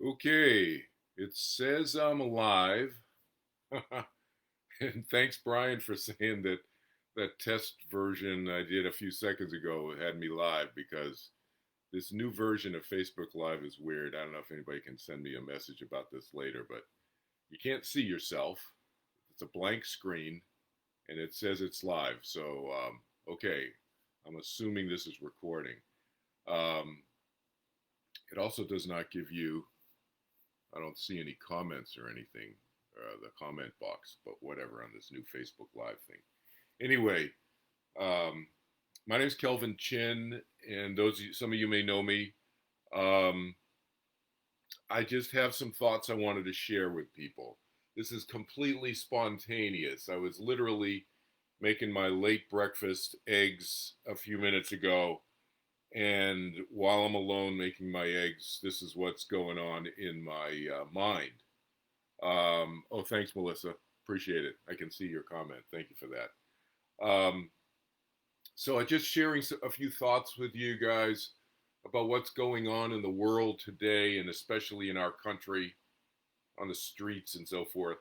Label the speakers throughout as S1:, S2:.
S1: Okay, it says I'm alive. And thanks, Brian, for saying that that test version I did a few seconds ago had me live because this new version of Facebook Live is weird. I don't know if anybody can send me a message about this later, but you can't see yourself. It's a blank screen and it says it's live. So, okay, I'm assuming this is recording. Um, it also does not give you I don't see any comments or anything, the comment box, but whatever on this new Facebook Live thing. Anyway, um, my name is Kelvin Chin, and some of you may know me. Um, I just have some thoughts I wanted to share with people. This is completely spontaneous. I was literally making my late breakfast eggs a few minutes ago, and while I'm alone making my eggs, this is what's going on in my mind. Oh, thanks, Melissa. Appreciate it. I can see your comment. Thank you for that. So I just sharing a few thoughts with you guys about what's going on in the world today, and especially in our country, on the streets and so forth.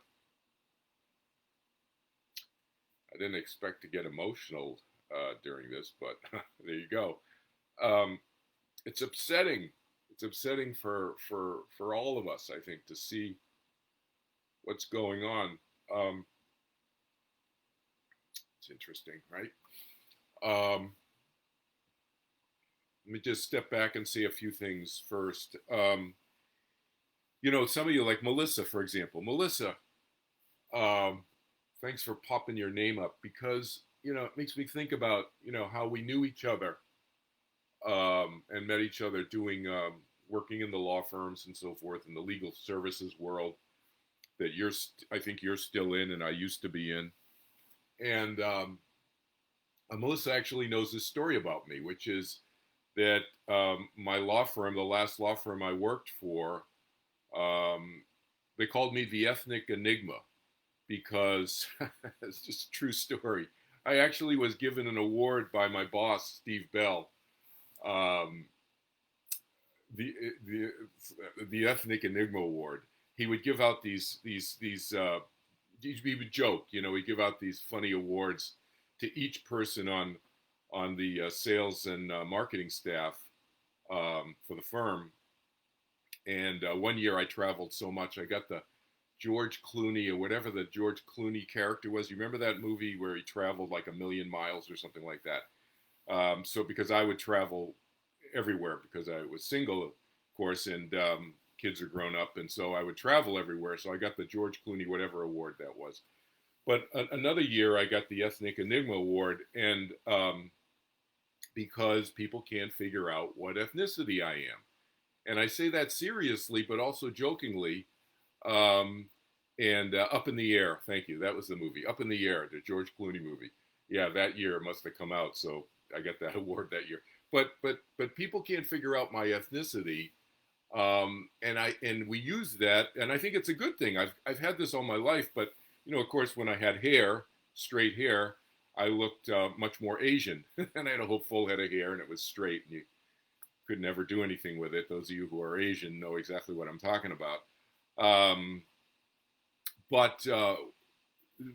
S1: I didn't expect to get emotional during this, but there you go. Um, it's upsetting. It's upsetting for all of us, I think, to see what's going on. Um, it's interesting, right? Um, Let me just step back and say a few things first. Some of you, like Melissa, for example. Melissa, um, thanks for popping your name up because, it makes me think about, how we knew each other and met each other doing, working in the law firms and so forth in the legal services world that I think you're still in and I used to be in. And Melissa actually knows this story about me, which is that my law firm, the last law firm I worked for, um, they called me the ethnic enigma because it's just a true story. I actually was given an award by my boss, Steve Bell, um, the the the ethnic enigma award. He would give out these. He would joke, he'd give out these funny awards to each person on the sales and marketing staff for the firm. And one year I traveled so much, I got the George Clooney or whatever the George Clooney character was. You remember that movie where he traveled like a million miles or something like that? So because I would travel everywhere because I was single, of course, and kids are grown up, and so I would travel everywhere. So I got the George Clooney whatever award that was. But another year I got the Ethnic Enigma Award, and because people can't figure out what ethnicity I am. And I say that seriously, but also jokingly. Um, and Up in the Air, thank you. That was the movie, Up in the Air, the George Clooney movie. Yeah, that year it must have come out, so I got that award that year. But people can't figure out my ethnicity, and we use that, and I think it's a good thing. I've had this all my life, but of course, when I had hair, straight hair, I looked much more Asian, and I had a whole full head of hair, and it was straight, and you could never do anything with it. Those of you who are Asian know exactly what I'm talking about. Um, but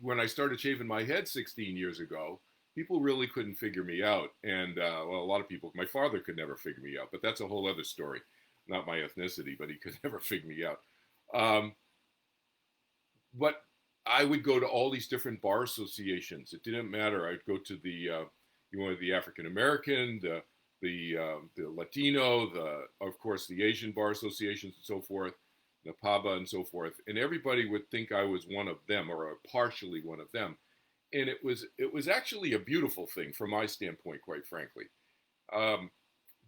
S1: when I started shaving my head 16 years ago, people really couldn't figure me out. And well, a lot of people, my father could never figure me out, but that's a whole other story. Not my ethnicity, but he could never figure me out. Um, but I would go to all these different bar associations. It didn't matter. I'd go to you wanted the African American, the Latino, of course the Asian bar associations and so forth, the PABA and so forth, and everybody would think I was one of them or partially one of them, and it was actually a beautiful thing from my standpoint, quite frankly, um,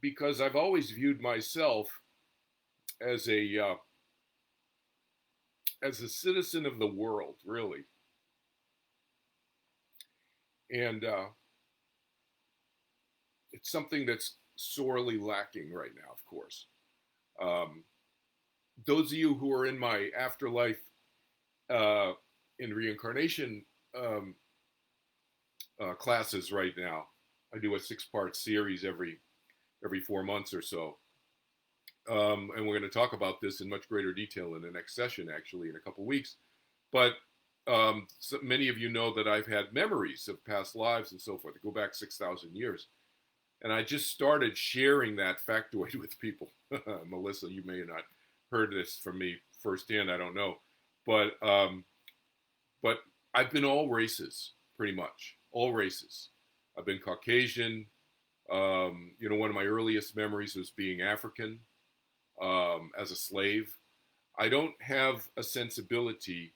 S1: because I've always viewed myself as a citizen of the world, really, and it's something that's sorely lacking right now, of course. Um, those of you who are in my afterlife uh, in reincarnation classes right now, I do a 6-part series every 4 months or so. And we're going to talk about this in much greater detail in the next session, actually, in a couple weeks. But so many of you know that I've had memories of past lives and so forth. I go back 6,000 years. And I just started sharing that factoid with people. Melissa, you may have not heard this from me firsthand. I don't know. But I've been all races, pretty much. All races. I've been Caucasian. One of my earliest memories was being African as a slave. I don't have a sensibility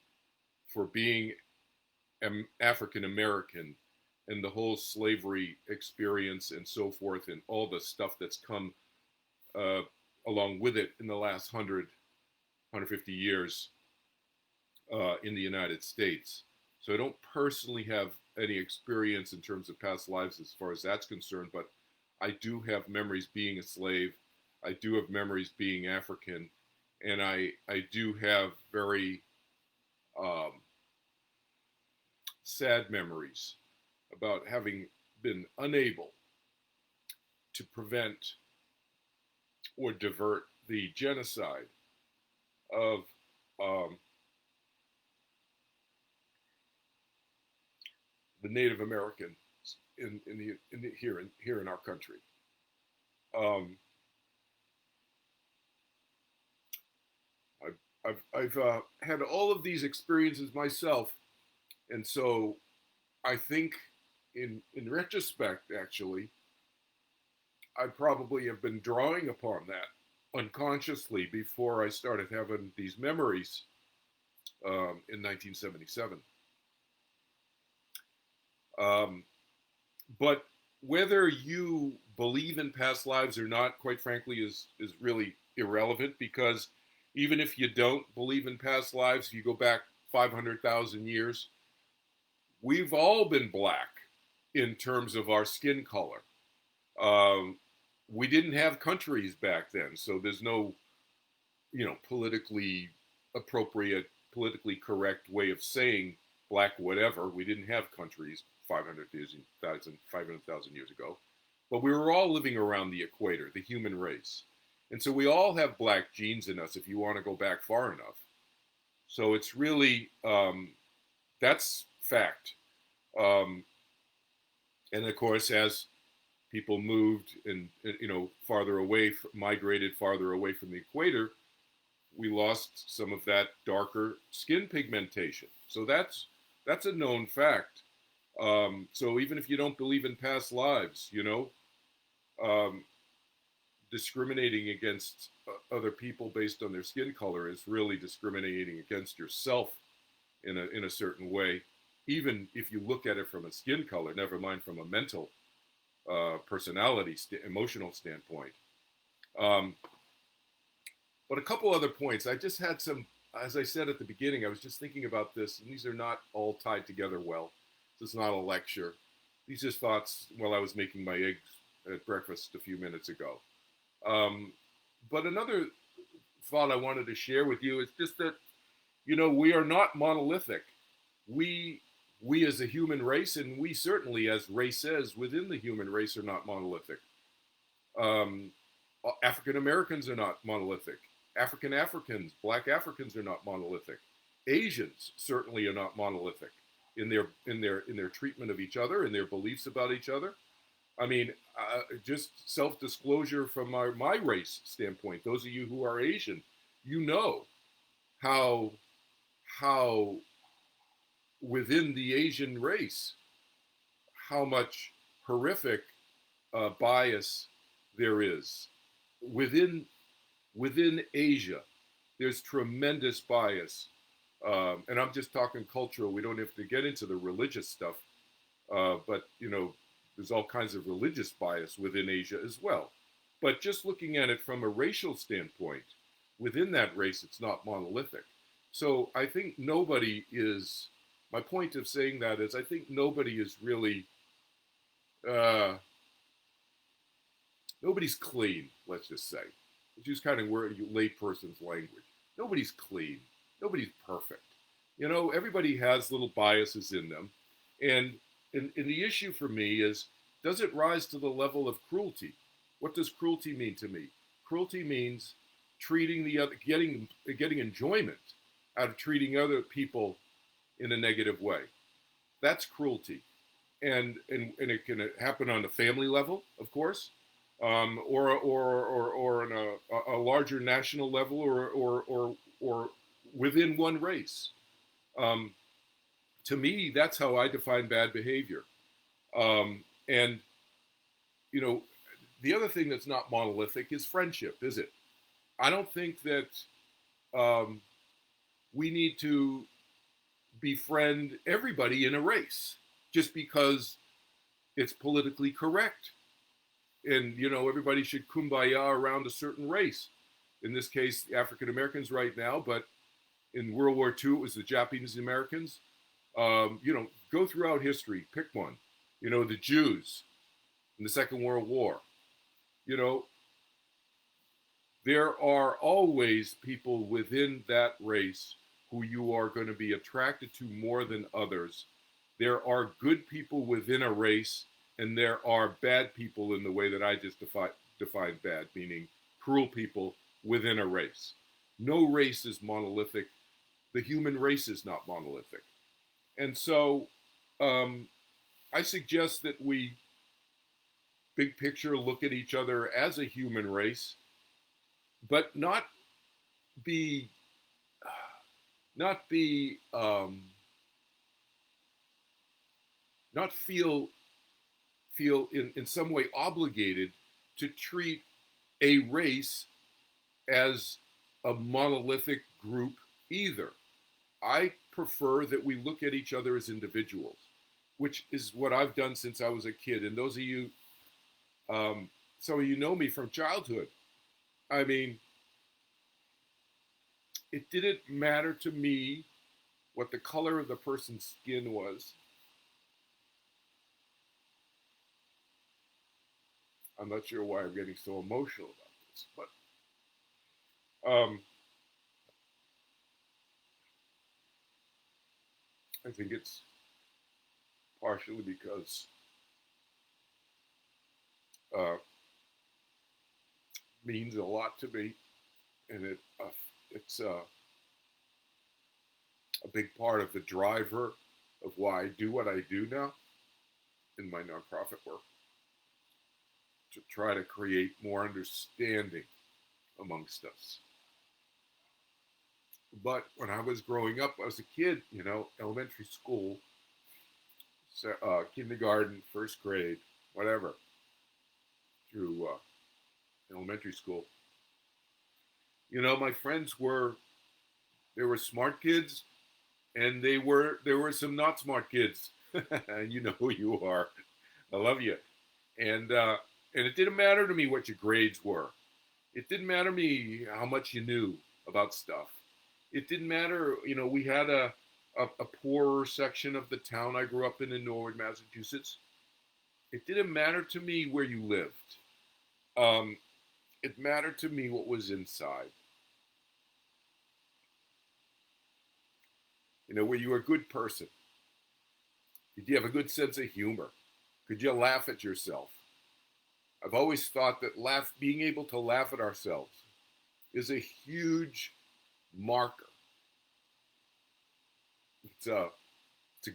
S1: for being African American and the whole slavery experience and so forth and all the stuff that's come along with it in the last 150 years in the United States. So I don't personally have any experience in terms of past lives as far as that's concerned, but I do have memories being a slave. I do have memories being African, and I do have very sad memories about having been unable to prevent or divert the genocide of the Native Americans here in our country. I've had all of these experiences myself, and so I think in retrospect, actually, I probably have been drawing upon that unconsciously before I started having these memories in 1977. But whether you believe in past lives or not, quite frankly, is really irrelevant, because even if you don't believe in past lives, you go back 500,000 years, we've all been black in terms of our skin color. We didn't have countries back then, so there's no, politically appropriate, politically correct way of saying black whatever. We didn't have countries 500,000 years ago, but we were all living around the equator, the human race. And so we all have black genes in us if you want to go back far enough. So it's really, that's fact. And of course, as people moved and, farther away, migrated farther away from the equator, we lost some of that darker skin pigmentation. So that's a known fact. So even if you don't believe in past lives, discriminating against other people based on their skin color is really discriminating against yourself in a certain way, even if you look at it from a skin color, never mind from a mental personality, emotional standpoint. But a couple other points. I just had some, as I said at the beginning, I was just thinking about this, and these are not all tied together well. This is not a lecture. These are just thoughts while I was making my eggs at breakfast a few minutes ago. But another thought I wanted to share with you is just that, we are not monolithic. We as a human race, and we certainly as races within the human race, are not monolithic. African Americans are not monolithic. African Africans, black Africans are not monolithic. Asians certainly are not monolithic in their treatment of each other and their beliefs about each other. I mean, just self-disclosure from my race standpoint, those of you who are Asian, how within the Asian race, how much horrific bias there is. Within Asia, there's tremendous bias. And I'm just talking cultural. We don't have to get into the religious stuff. But, there's all kinds of religious bias within Asia as well. But just looking at it from a racial standpoint, within that race, it's not monolithic. So I think nobody is, my point of saying that is, I think nobody is really, nobody's clean, let's just say. Which is kind of where layperson's language. Nobody's clean. Nobody's perfect. Everybody has little biases in them. And the issue for me is, does it rise to the level of cruelty? What does cruelty mean to me? Cruelty means treating the other, getting enjoyment out of treating other people in a negative way. That's cruelty, and it can happen on a family level, of course, or on a larger national level, or within one race. Um, to me, that's how I define bad behavior. And you know, the other thing that's not monolithic is friendship, is it? I don't think that um, we need to befriend everybody in a race just because it's politically correct. And, everybody should kumbaya around a certain race. In this case, the African Americans right now, but in World War II, it was the Japanese Americans. Go throughout history, pick one. The Jews in the Second World War. You know, there are always people within that race who you are going to be attracted to more than others. There are good people within a race, and there are bad people in the way that I just defined bad, meaning cruel people within a race. No race is monolithic. The human race is not monolithic. And so I suggest that we, big picture, look at each other as a human race, but not be not be not feel in some way obligated to treat a race as a monolithic group either. I prefer that we look at each other as individuals, which is what I've done since I was a kid. And those of you, some of you know me from childhood. I mean, it didn't matter to me what the color of the person's skin was. I'm not sure why I'm getting so emotional about this, but I think it's partially because means a lot to me, and it's a big part of the driver of why I do what I do now in my nonprofit work, to try to create more understanding amongst us. But when I was growing up, I was a kid, elementary school, kindergarten, first grade, whatever, through elementary school. My friends there were smart kids, and there were some not smart kids, and you know who you are. I love you, and it didn't matter to me what your grades were. It didn't matter to me how much you knew about stuff. It didn't matter, we had a poorer section of the town I grew up in Norwood, Massachusetts. It didn't matter to me where you lived. It mattered to me what was inside. Were you a good person? Did you have a good sense of humor? Could you laugh at yourself? I've always thought that being able to laugh at ourselves is a huge marker. It's a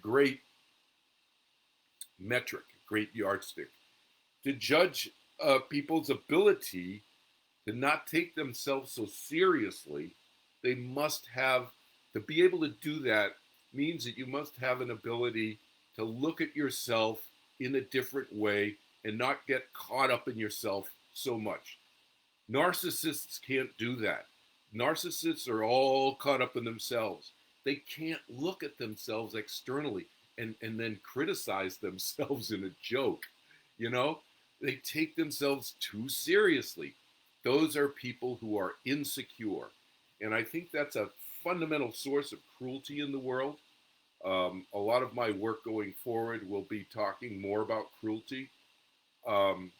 S1: great metric, a great yardstick to judge people's ability to not take themselves so seriously. They must have, to be able to do that means that you must have an ability to look at yourself in a different way and not get caught up in yourself so much. Narcissists can't do that. Narcissists are all caught up in themselves. They can't look at themselves externally and then criticize themselves in a joke. They take themselves too seriously. Those are people who are insecure. And I think that's a fundamental source of cruelty in the world. A lot of my work going forward will be talking more about cruelty and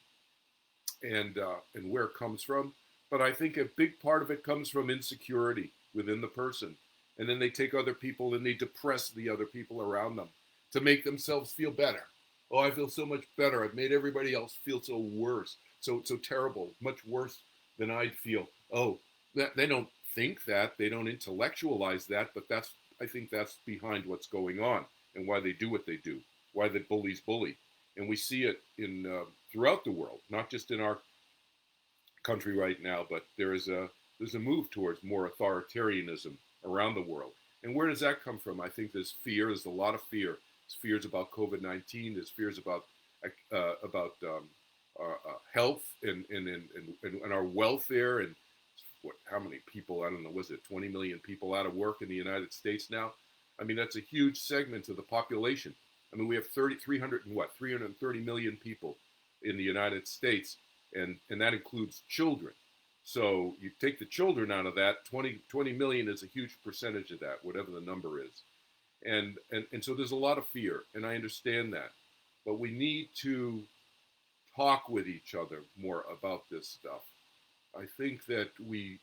S1: where it comes from. But I think a big part of it comes from insecurity within the person. And then they take other people and they depress the other people around them to make themselves feel better. Oh, I feel so much better. I've made everybody else feel so worse, so terrible, much worse than I'd feel. Oh, that they don't think that, they don't intellectualize that, but that's, I think that's behind what's going on and why they do what they do, why the bullies bully. And we see it in throughout the world, not just in our country right now, but there's a move towards more authoritarianism around the world. And where does that come from? I think there's fear. There's a lot of fear. There's fears about COVID-19. There's fears about health and our welfare and what, how many people, I don't know, was it 20 million people out of work in the United States now? I mean, that's a huge segment of the population. I mean, we have 300 and what, 330 million people in the United States, and that includes children. So you take the children out of that, 20 million is a huge percentage of that, whatever the number is. And so there's a lot of fear, and I understand that. But we need to talk with each other more about this stuff. I think that we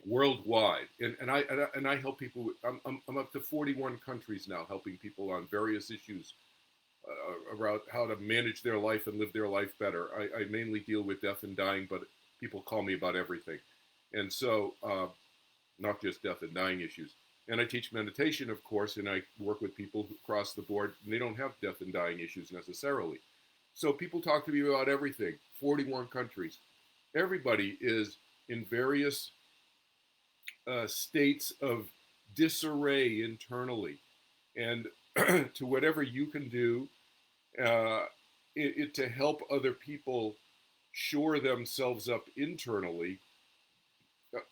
S1: worldwide, and I help people. I'm up to 41 countries now, helping people on various issues about how to manage their life and live their life better. I mainly deal with death and dying, but people call me about everything, and so not just death and dying issues. And I teach meditation, of course, and I work with people across the board, and they don't have death and dying issues necessarily. So people talk to me about everything. 41 countries. Everybody is in various states of disarray internally, and to whatever you can do to help other people shore themselves up internally,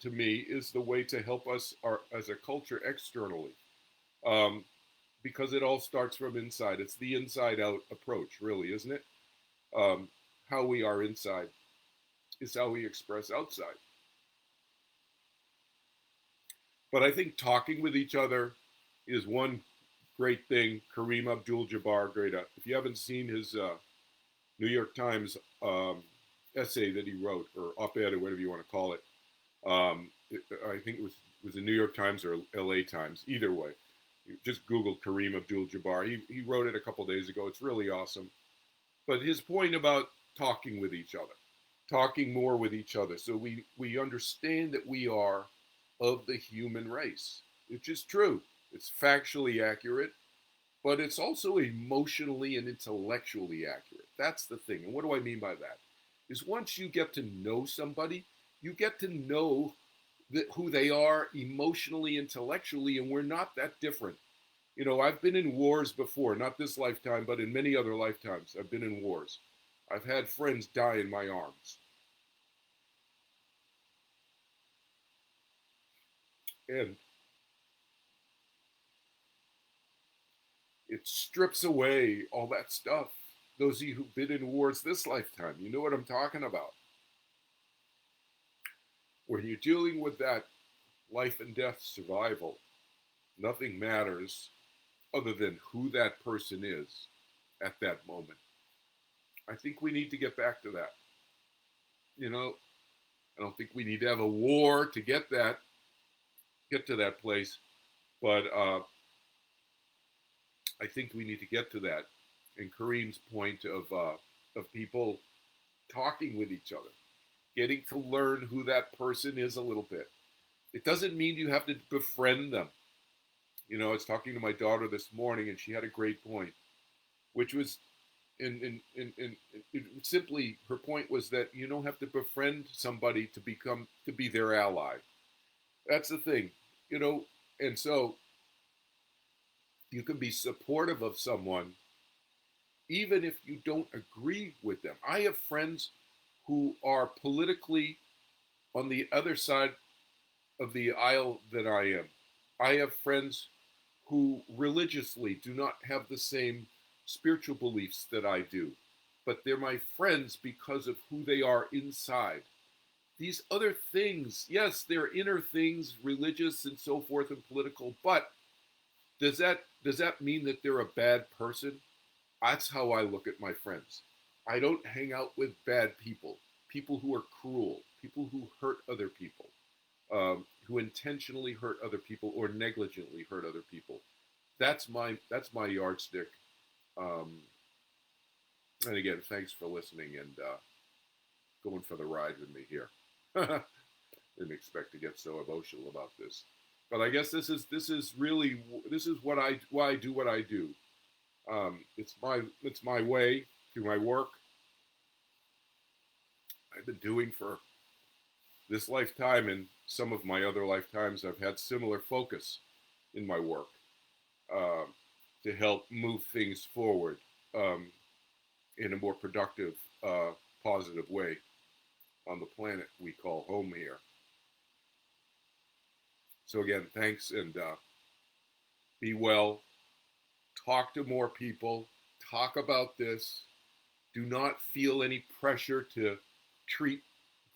S1: to me, is the way to help us as a culture externally, because it all starts from inside. It's the inside out approach, really, isn't it? How we are inside is how we express outside. But I think talking with each other is one great thing. Kareem Abdul-Jabbar, great. If you haven't seen his New York Times essay that he wrote, or op-ed, or whatever you want to call it, I think it was the New York Times or LA Times, either way. Just Google Kareem Abdul-Jabbar. He wrote it a couple days ago. It's really awesome. But his point about talking with each other, talking more with each other, so we understand that we are of the human race, which is true. It's factually accurate, but it's also emotionally and intellectually accurate. That's the thing. And what do I mean by that? Is once you get to know somebody, you get to know who they are emotionally, intellectually, and we're not that different. You know, I've been in wars before, not this lifetime, but in many other lifetimes, I've been in wars. I've had friends die in my arms. And it strips away all that stuff. Those of you who've been in wars this lifetime, you know what I'm talking about. When you're dealing with that life and death survival, nothing matters other than who that person is at that moment. I think we need to get back to that. You know, I don't think we need to have a war to get to that place, but I think we need to get to that. And Kareem's point of people talking with each other, getting to learn who that person is a little bit. It doesn't mean you have to befriend them. You know, I was talking to my daughter this morning, and she had a great point, which was, simply her point was that you don't have to befriend somebody to be their ally. That's the thing, you know, and so you can be supportive of someone even if you don't agree with them. I have friends who are politically on the other side of the aisle that I am. I have friends who religiously do not have the same spiritual beliefs that I do, but they're my friends because of who they are inside. These other things, yes, they're inner things, religious and so forth and political, but does that mean that they're a bad person? That's how I look at my friends. I don't hang out with bad people, people who are cruel, people who hurt other people, who intentionally hurt other people or negligently hurt other people. That's my yardstick. And again, thanks for listening. And going for the ride with me here. Didn't expect to get so emotional about this, but I guess this is really this is what I why I do what I do. It's my way through my work. I've been doing for this lifetime and some of my other lifetimes. I've had similar focus in my work uh, to help move things forward um, in a more productive, positive way on the planet we call home here. So again, thanks and be well. Talk to more people. Talk about this. Do not feel any pressure to treat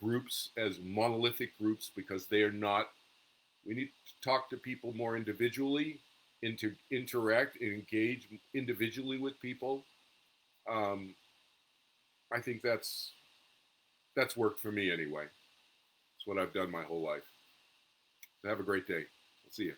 S1: groups as monolithic groups because they are not. We need to talk to people more individually, interact and engage individually with people. Um, I think that's worked for me anyway. It's what I've done my whole life. So have a great day. I'll see you.